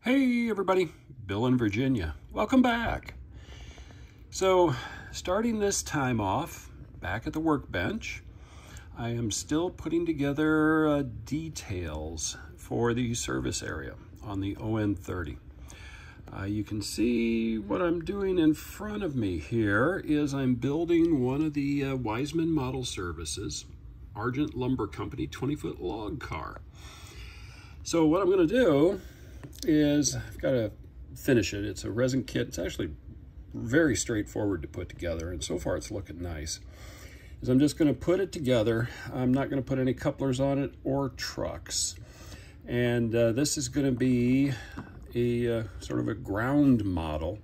Hey everybody, Bill in Virginia. Welcome back. So starting this time off, back at the workbench, I am still putting together details for the service area on the On30. You can see what I'm doing in front of me here is I'm building one of the Wiseman Model Services, Argent Lumber Company 20-foot log car. So what I'm going to do is I've got to finish it. It's a resin kit. It's actually very straightforward to put together, and so far it's looking nice. Is I'm just going to put it together. I'm not going to put any couplers on it or trucks. And this is going to be a sort of a ground model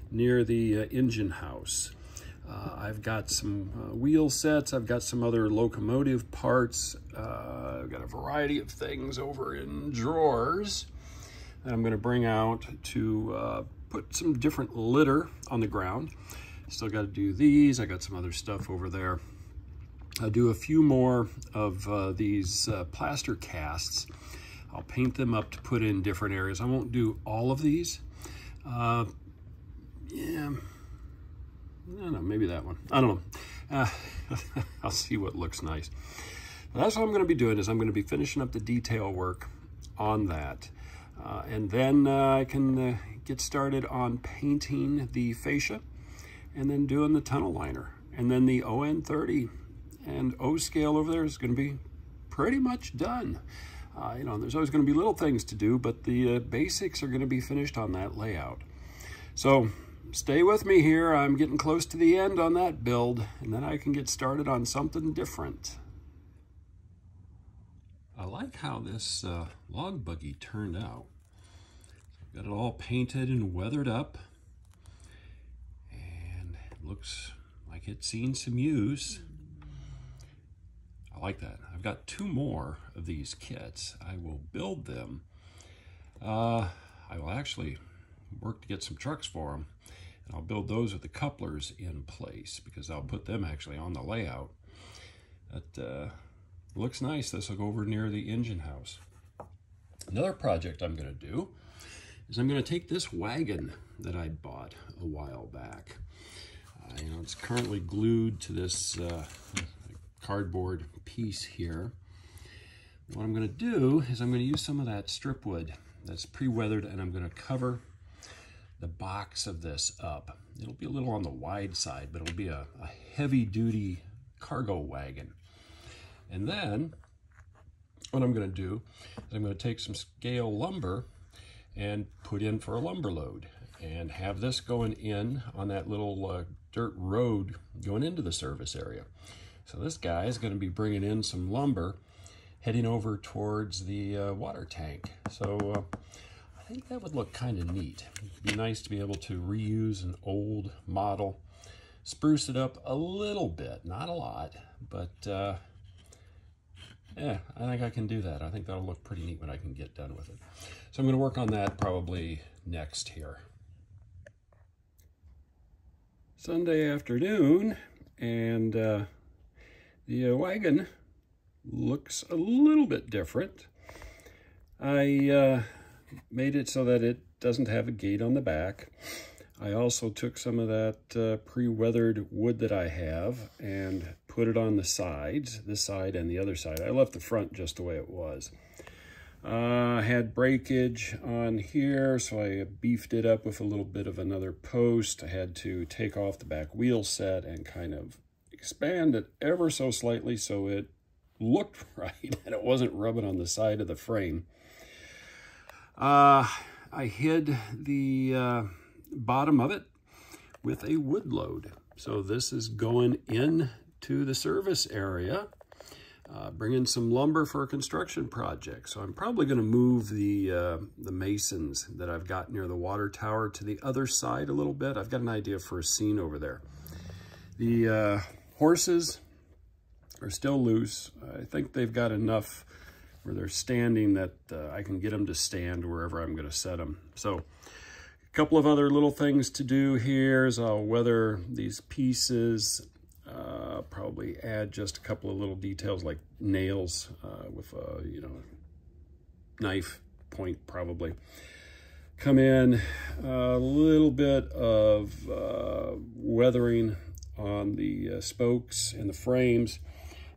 near the engine house. I've got some wheel sets. I've got some other locomotive parts. I've got a variety of things over in drawers that I'm going to bring out to put some different litter on the ground. Still got to do these. I got some other stuff over there. I'll do a few more of these plaster casts. I'll paint them up to put in different areas. I won't do all of these. Yeah, I don't know, maybe that one. I don't know. I'll see what looks nice. But that's what I'm going to be doing. Is I'm going to be finishing up the detail work on that. And then I can get started on painting the fascia and then doing the tunnel liner. And then the On30 and O-scale over there is going to be pretty much done. You know, there's always going to be little things to do, but the basics are going to be finished on that layout. So stay with me here. I'm getting close to the end on that build, and then I can get started on something different. I like how this log buggy turned out. Got it all painted and weathered up, and it looks like it's seen some use. I like that. I've got two more of these kits. I will build them. I will actually work to get some trucks for them, and I'll build those with the couplers in place because I'll put them actually on the layout. That looks nice. This will go over near the engine house. Another project I'm going to do is I'm going to take this wagon that I bought a while back. You know, it's currently glued to this cardboard piece here. What I'm going to do is I'm going to use some of that strip wood that's pre-weathered, and I'm going to cover the box of this up. It'll be a little on the wide side, but it'll be a heavy-duty cargo wagon. And then what I'm going to do is I'm going to take some scale lumber and put in for a lumber load and have this going in on that little dirt road going into the service area. So this guy is going to be bringing in some lumber heading over towards the water tank. So I think that would look kind of neat. It'd be nice to be able to reuse an old model, spruce it up a little bit, not a lot, but yeah, I think I can do that. I think that'll look pretty neat when I can get done with it. So I'm going to work on that probably next here. Sunday afternoon, and the wagon looks a little bit different. I made it so that it doesn't have a gate on the back. I also took some of that pre-weathered wood that I have and put it on the sides, this side and the other side. I left the front just the way it was. I had breakage on here, so I beefed it up with a little bit of another post. I had to take off the back wheel set and kind of expand it ever so slightly so it looked right and it wasn't rubbing on the side of the frame. I hid the bottom of it with a wood load. So this is going in to the service area, bringing some lumber for a construction project. So I'm probably going to move the masons that I've got near the water tower to the other side a little bit. I've got an idea for a scene over there. The horses are still loose. I think they've got enough where they're standing that I can get them to stand wherever I'm going to set them. So a couple of other little things to do here is I'll weather these pieces, probably add just a couple of little details like nails with a, you know, knife point probably. come in, a little bit of weathering on the spokes and the frames.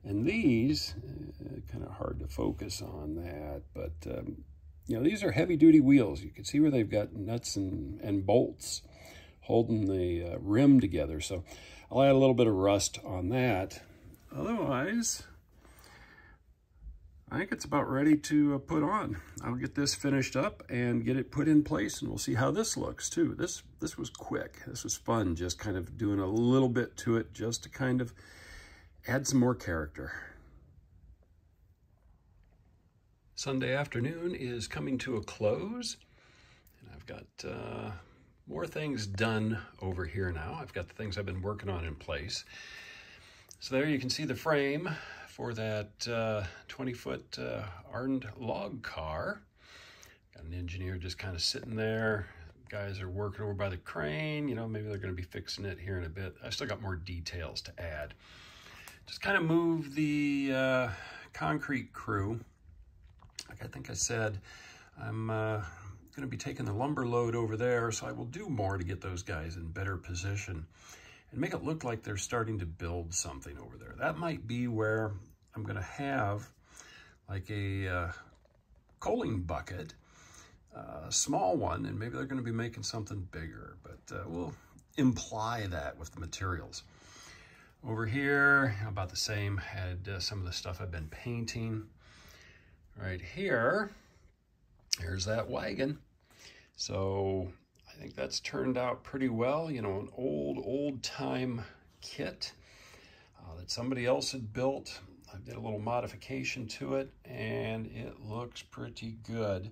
And these, kind of hard to focus on that, but you know, these are heavy-duty wheels. You can see where they've got nuts and bolts holding the rim together. So I'll add a little bit of rust on that. Otherwise, I think it's about ready to put on. I'll get this finished up and get it put in place, and we'll see how this looks too. This was quick. This was fun, just kind of doing a little bit to it just to kind of add some more character. Sunday afternoon is coming to a close, and I've got more things done over here now. I've got the things I've been working on in place. So there you can see the frame for that 20-foot Ardent log car. Got an engineer just kind of sitting there. Guys are working over by the crane. You know, maybe they're going to be fixing it here in a bit. I still got more details to add. Just kind of move the concrete crew. Like I think I said, I'm going to be taking the lumber load over there, so I will do more to get those guys in better position and make it look like they're starting to build something over there. That might be where I'm going to have like a coaling bucket, a small one, and maybe they're going to be making something bigger, but we'll imply that with the materials. Over here, about the same, had some of the stuff I've been painting. Right here, here's that wagon. So I think that's turned out pretty well. You know, an old time kit that somebody else had built. I did a little modification to it, and it looks pretty good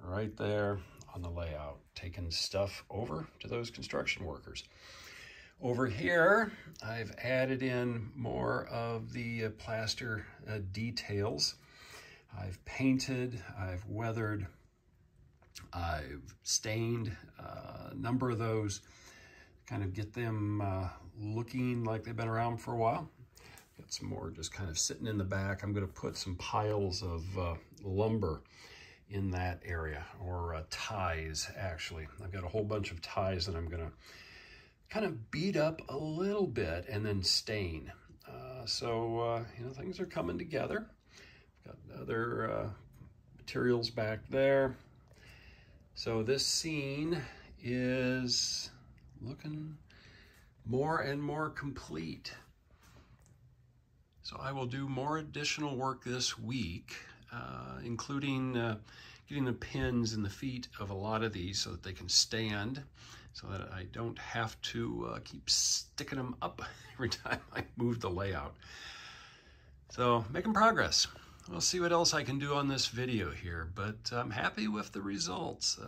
right there on the layout, taking stuff over to those construction workers. Over here, I've added in more of the plaster details. I've painted, I've weathered, I've stained a number of those, kind of get them looking like they've been around for a while. Got some more just kind of sitting in the back. I'm going to put some piles of lumber in that area, or ties actually. I've got a whole bunch of ties that I'm going to kind of beat up a little bit and then stain. You know, things are coming together. Got other materials back there. So this scene is looking more and more complete. So I will do more additional work this week, including getting the pins in the feet of a lot of these so that they can stand, so that I don't have to keep sticking them up every time I move the layout. So making progress. We'll see what else I can do on this video here, but I'm happy with the results.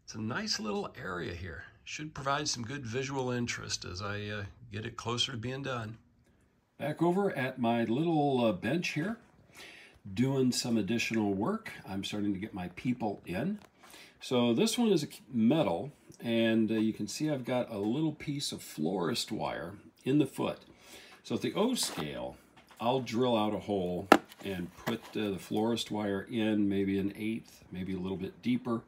It's a nice little area here. Should provide some good visual interest as I get it closer to being done. Back over at my little bench here, doing some additional work. I'm starting to get my people in. So this one is a metal, and you can see I've got a little piece of florist wire in the foot. So at the O scale, I'll drill out a hole and put the florist wire in, maybe an 1/8, maybe a little bit deeper.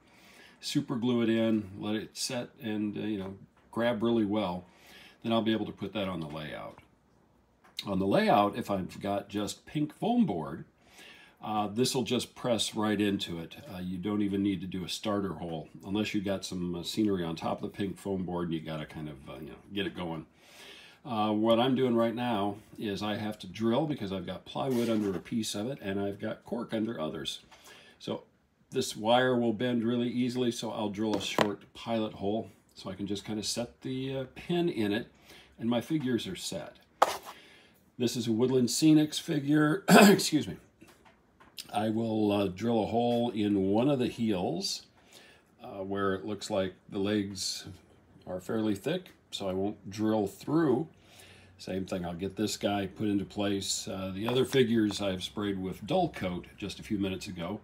Super glue it in, let it set and you know, grab really well. Then I'll be able to put that on the layout. On the layout, if I've got just pink foam board, this will just press right into it. You don't even need to do a starter hole unless you got some scenery on top of the pink foam board and you got to kind of you know, get it going. What I'm doing right now is I have to drill because I've got plywood under a piece of it and I've got cork under others. So this wire will bend really easily, so I'll drill a short pilot hole so I can just kind of set the pin in it, and my figures are set. This is a Woodland Scenics figure. Excuse me. I will drill a hole in one of the heels where it looks like the legs are fairly thick, so I won't drill through. Same thing, I'll get this guy put into place. The other figures I've sprayed with dull coat just a few minutes ago,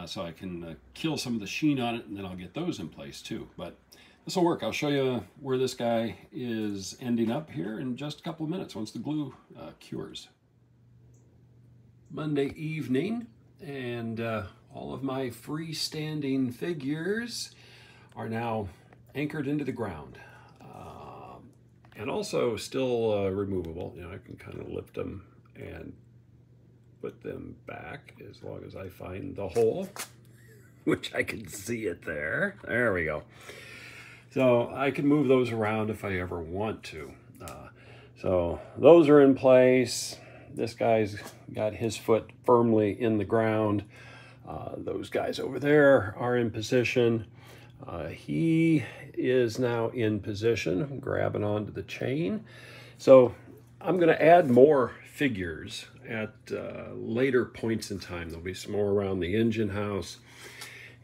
so I can kill some of the sheen on it, and then I'll get those in place too. But this will work. I'll show you where this guy is ending up here in just a couple of minutes once the glue cures. Monday evening, and all of my freestanding figures are now anchored into the ground. And also still removable. You know, I can kind of lift them and put them back as long as I find the hole, which I can see it there. There we go. So I can move those around if I ever want to. So those are in place. This guy's got his foot firmly in the ground. Those guys over there are in position. He is now in position, grabbing onto the chain. So I'm going to add more figures at later points in time. There'll be some more around the engine house.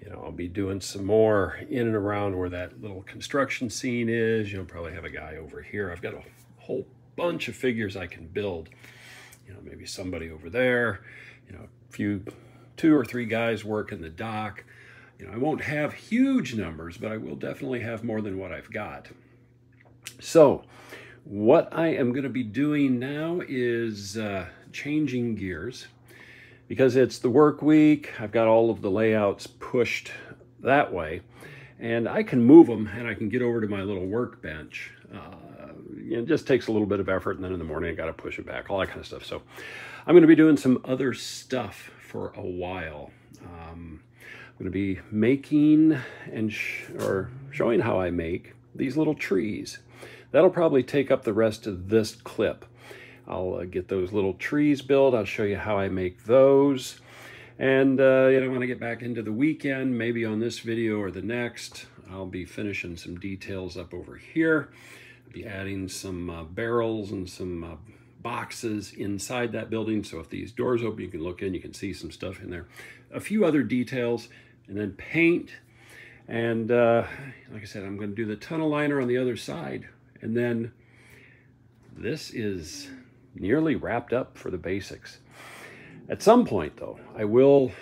You know, I'll be doing some more in and around where that little construction scene is. You'll probably have a guy over here. I've got a whole bunch of figures I can build. You know, maybe somebody over there. You know, two or three guys working the dock. You know, I won't have huge numbers, but I will definitely have more than what I've got. So what I am going to be doing now is changing gears because it's the work week. I've got all of the layouts pushed that way, and I can move them and I can get over to my little workbench. It just takes a little bit of effort, and then in the morning I got to push it back, all that kind of stuff. So I'm going to be doing some other stuff for a while. I'm going to be making and showing how I make these little trees. That'll probably take up the rest of this clip. I'll get those little trees built. I'll show you how I make those. And you know, when I get back into the weekend, maybe on this video or the next, I'll be finishing some details up over here. I'll be adding some barrels and some boxes inside that building. So if these doors open, you can look in, you can see some stuff in there. A few other details, and then paint. And like I said, I'm going to do the tunnel liner on the other side. And then this is nearly wrapped up for the basics. At some point, though, I will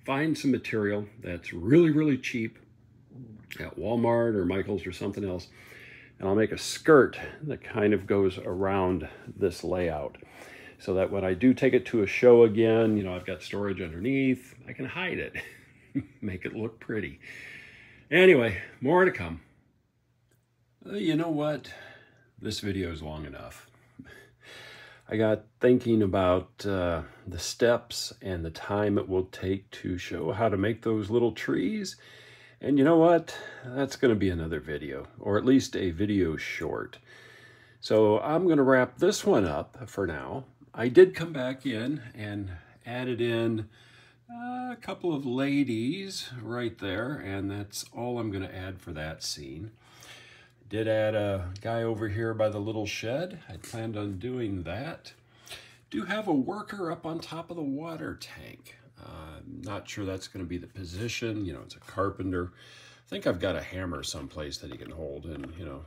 find some material that's really, really cheap at Walmart or Michael's or something else. And I'll make a skirt that kind of goes around this layout so that when I do take it to a show again, you know, I've got storage underneath. I can hide it, make it look pretty. Anyway, more to come. You know what? This video is long enough. I got thinking about the steps and the time it will take to show how to make those little trees. And you know what? That's going to be another video, or at least a video short. So I'm going to wrap this one up for now. I did come back in and added in a couple of ladies right there, and that's all I'm going to add for that scene. Did add a guy over here by the little shed. I planned on doing that. Do have a worker up on top of the water tank. Not sure that's going to be the position. You know, it's a carpenter. I think I've got a hammer someplace that he can hold and, you know,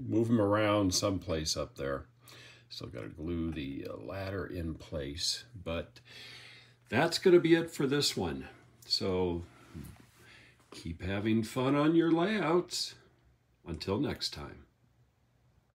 move him around someplace up there. Still got to glue the ladder in place. But that's going to be it for this one. So keep having fun on your layouts. Until next time.